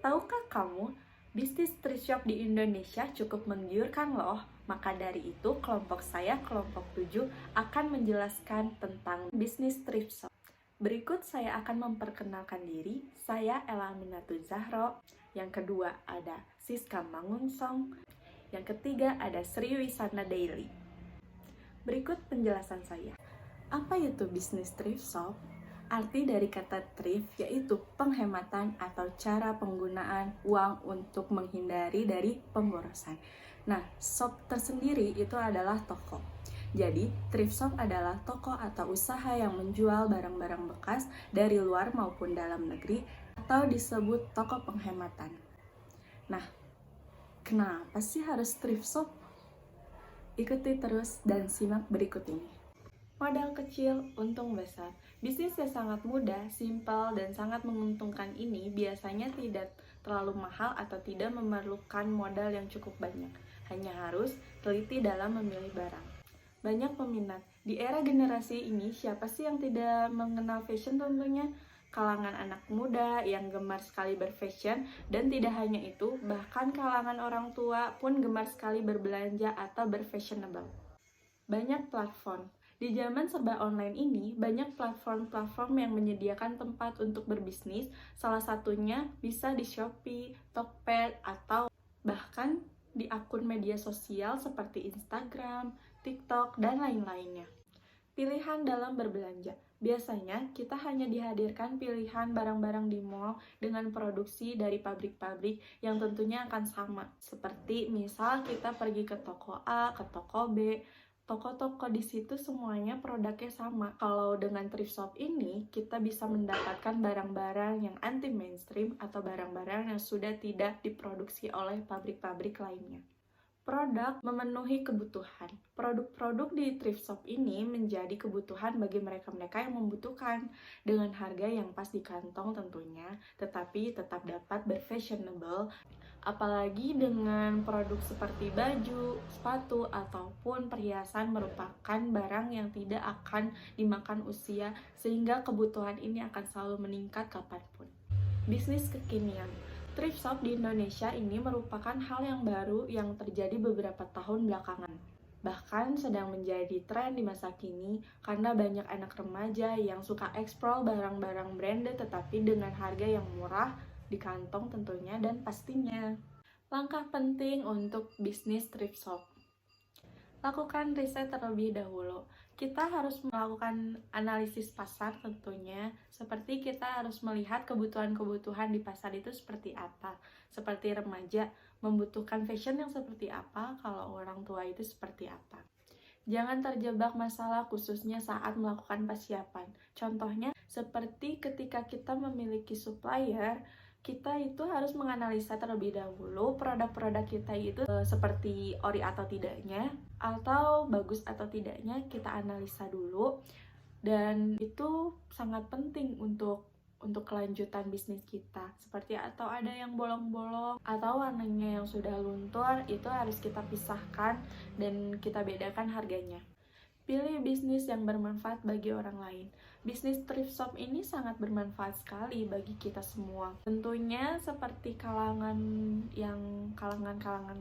Tahukah kamu, bisnis thrift shop di Indonesia cukup menggiurkan loh. Maka dari itu, kelompok saya, kelompok 7, akan menjelaskan tentang bisnis thrift shop. Berikut saya akan memperkenalkan diri. Saya Ella Aminatul Zahro. Yang kedua ada Siska Mangunsong. Yang ketiga ada Sri Wisana Daily. Berikut penjelasan saya. Apa itu bisnis thrift shop? Arti dari kata thrift yaitu penghematan atau cara penggunaan uang untuk menghindari dari pemborosan. Nah, shop tersendiri itu adalah toko. Jadi, thrift shop adalah toko atau usaha yang menjual barang-barang bekas dari luar maupun dalam negeri atau disebut toko penghematan. Nah, kenapa sih harus thrift shop? Ikuti terus dan simak berikut ini. Modal kecil, untung besar. Bisnis yang sangat mudah, simpel, dan sangat menguntungkan ini biasanya tidak terlalu mahal atau tidak memerlukan modal yang cukup banyak. Hanya harus teliti dalam memilih barang. Banyak peminat. Di era generasi ini, siapa sih yang tidak mengenal fashion tentunya? Kalangan anak muda yang gemar sekali berfashion, dan tidak hanya itu, bahkan kalangan orang tua pun gemar sekali berbelanja atau berfashionable. Banyak platform. Di zaman serba online ini, banyak platform-platform yang menyediakan tempat untuk berbisnis, salah satunya bisa di Shopee, Tokped, atau bahkan di akun media sosial seperti Instagram, TikTok, dan lain-lainnya. Pilihan dalam berbelanja. Biasanya, kita hanya dihadirkan pilihan barang-barang di mall dengan produksi dari pabrik-pabrik yang tentunya akan sama. Seperti misal kita pergi ke toko A, ke toko B, toko-toko di situ semuanya produknya sama. Kalau dengan thrift shop ini, kita bisa mendapatkan barang-barang yang anti mainstream atau barang-barang yang sudah tidak diproduksi oleh pabrik-pabrik lainnya. Produk memenuhi kebutuhan. Produk-produk di thrift shop ini menjadi kebutuhan bagi mereka-mereka yang membutuhkan dengan harga yang pas di kantong tentunya, tetapi tetap dapat berfashionable. Apalagi dengan produk seperti baju, sepatu, ataupun perhiasan merupakan barang yang tidak akan dimakan usia, sehingga kebutuhan ini akan selalu meningkat kapanpun. Bisnis kekinian. Thrift shop di Indonesia ini merupakan hal yang baru yang terjadi beberapa tahun belakangan. Bahkan sedang menjadi tren di masa kini karena banyak anak remaja yang suka eksplor barang-barang branded tetapi dengan harga yang murah di kantong tentunya dan pastinya. Langkah penting untuk bisnis thrift shop. Lakukan riset terlebih dahulu. Kita harus melakukan analisis pasar tentunya, seperti kita harus melihat kebutuhan-kebutuhan di pasar itu seperti apa. Seperti remaja membutuhkan fashion yang seperti apa, kalau orang tua itu seperti apa. Jangan terjebak masalah khususnya saat melakukan persiapan. Contohnya, seperti ketika kita memiliki supplier, kita itu harus menganalisa terlebih dahulu produk-produk kita itu seperti ori atau tidaknya, atau bagus atau tidaknya, kita analisa dulu. Dan itu sangat penting untuk kelanjutan bisnis kita. Seperti atau ada yang bolong-bolong atau warnanya yang sudah luntur, itu harus kita pisahkan dan kita bedakan harganya. Pilih bisnis yang bermanfaat bagi orang lain. Bisnis thrift shop ini sangat bermanfaat sekali bagi kita semua. Tentunya seperti kalangan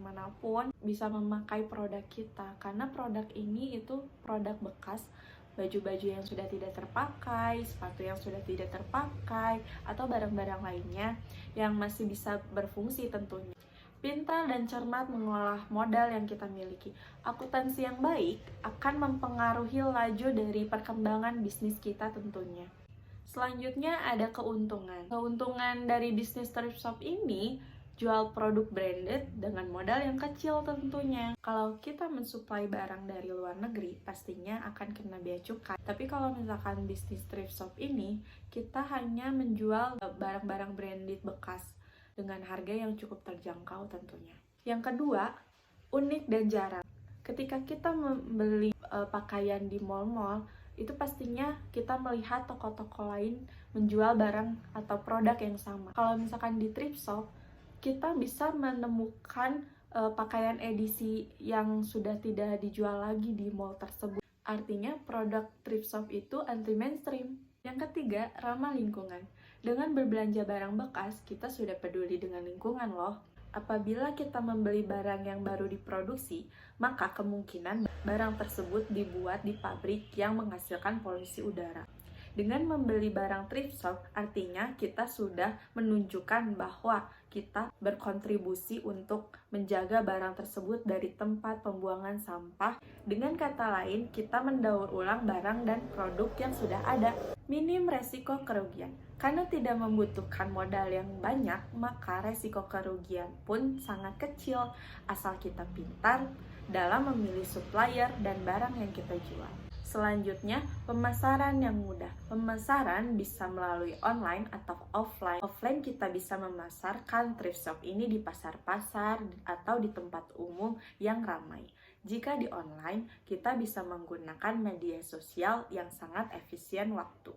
manapun bisa memakai produk kita, karena produk ini itu produk bekas, baju-baju yang sudah tidak terpakai, sepatu yang sudah tidak terpakai, atau barang-barang lainnya yang masih bisa berfungsi tentunya. Pintar dan cermat mengolah modal yang kita miliki. Akuntansi yang baik akan mempengaruhi laju dari perkembangan bisnis kita tentunya. Selanjutnya ada keuntungan. Keuntungan dari bisnis thrift shop ini, jual produk branded dengan modal yang kecil tentunya. Kalau kita mensuplai barang dari luar negeri, pastinya akan kena bea cukai. Tapi kalau misalkan bisnis thrift shop ini, kita hanya menjual barang-barang branded bekas dengan harga yang cukup terjangkau tentunya. Yang kedua, unik dan jarang. Ketika kita membeli pakaian di mall-mall, itu pastinya kita melihat toko-toko lain menjual barang atau produk yang sama. Kalau misalkan di thrift shop, kita bisa menemukan pakaian edisi yang sudah tidak dijual lagi di mall tersebut. Artinya produk thrift shop itu anti mainstream. Yang ketiga, ramah lingkungan. Dengan berbelanja barang bekas, kita sudah peduli dengan lingkungan loh. Apabila kita membeli barang yang baru diproduksi, maka kemungkinan barang tersebut dibuat di pabrik yang menghasilkan polusi udara. Dengan membeli barang thrift shop, artinya kita sudah menunjukkan bahwa kita berkontribusi untuk menjaga barang tersebut dari tempat pembuangan sampah. Dengan kata lain, kita mendaur ulang barang dan produk yang sudah ada. Minim resiko kerugian. Karena tidak membutuhkan modal yang banyak, maka resiko kerugian pun sangat kecil asal kita pintar dalam memilih supplier dan barang yang kita jual. Selanjutnya, pemasaran yang mudah. Pemasaran bisa melalui online atau offline. Offline kita bisa memasarkan thrift shop ini di pasar-pasar atau di tempat umum yang ramai. Jika di online, kita bisa menggunakan media sosial yang sangat efisien waktu.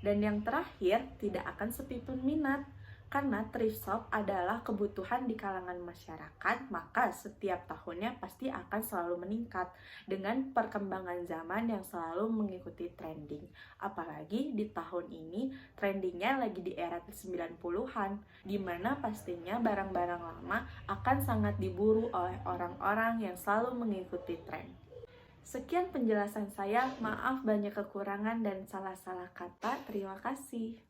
Dan yang terakhir, tidak akan sepi peminat. Karena thrift shop adalah kebutuhan di kalangan masyarakat, maka setiap tahunnya pasti akan selalu meningkat dengan perkembangan zaman yang selalu mengikuti trending. Apalagi di tahun ini, trendingnya lagi di era 90-an, di mana pastinya barang-barang lama akan sangat diburu oleh orang-orang yang selalu mengikuti tren. Sekian penjelasan saya, maaf banyak kekurangan dan salah-salah kata. Terima kasih.